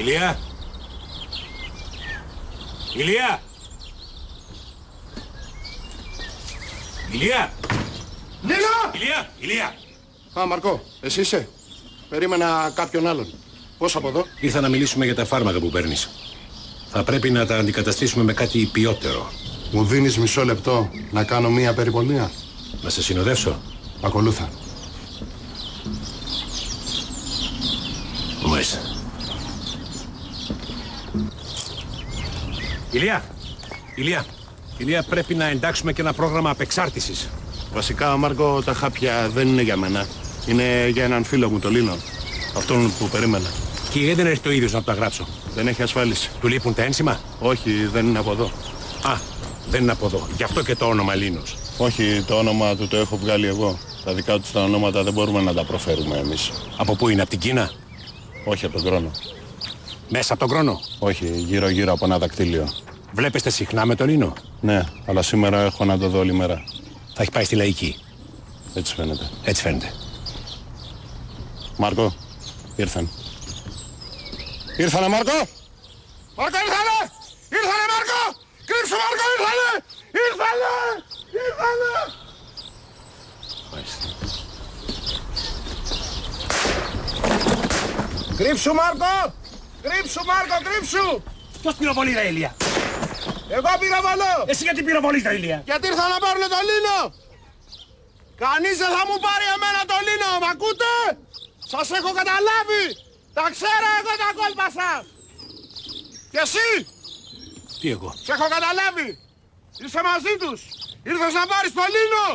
Ηλία! Ηλία! Ηλία! Λίλα! Ηλία! Ηλία! Α, Μαρκό, εσύ είσαι. Περίμενα κάποιον άλλον. Πώς από εδώ? Ήρθα να μιλήσουμε για τα φάρμακα που παίρνεις. Θα πρέπει να τα αντικαταστήσουμε με κάτι ποιότερο. Μου δίνεις μισό λεπτό να κάνω μία περιπολία? Να σε συνοδεύσω. Ακολούθα. Μάλιστα. Ηλία! Ηλία! Ηλία, πρέπει να εντάξουμε και ένα πρόγραμμα απεξάρτησης. Βασικά, Μάρκο, τα χάπια δεν είναι για μένα. Είναι για έναν φίλο μου, το Λίνο. Αυτόν που περίμενα. Και δεν έρθει το ίδιος να τα γράψω. Δεν έχει ασφάλιση. Του λείπουν τα ένσημα? Όχι, δεν είναι από εδώ. Α, δεν είναι από εδώ. Γι' αυτό και το όνομα Λίνος. Όχι, το όνομα του το έχω βγάλει εγώ. Τα δικά του τα ονόματα δεν μπορούμε να τα προφέρουμε εμείς. Από πού είναι, από την Κίνα? Όχι, από τον Κρόνο. Μέσα από τον Κρόνο? Όχι, γύρω-γύρω από ένα δακτύλιο. Βλέπεστε συχνά με τον Λίνο? Ναι, αλλά σήμερα έχω να το δω όλη μέρα. Θα έχει πάει στη Λαϊκή. Έτσι φαίνεται. Έτσι φαίνεται. Μάρκο, ήρθαν. Ήρθανε, Μάρκο! Μάρκο, ήρθανε! Ήρθανε, Μάρκο! Κρύψου, Μάρκο, ήρθανε! Ήρθανε! Ήρθανε! Μάλιστα. Κρύψου, Μάρκο! Κρύψου, Μάρκο, κρύψου! Ποιος πυροβολεί, ρε Ηλία? Εγώ πυροβολώ! Εσύ γιατί πυροβολείς, ρε Ηλία? Γιατί ήρθα να πάρουν το Λίνο! Κανείς δεν θα μου πάρει εμένα το Λίνο, μ' ακούτε? Σας έχω καταλάβει! Τα ξέρω εγώ τα κόλπα σας! Και εσύ! Τι εγώ? Σε έχω καταλάβει! Είσαι μαζί τους! Ήρθες να πάρεις το Λίνο!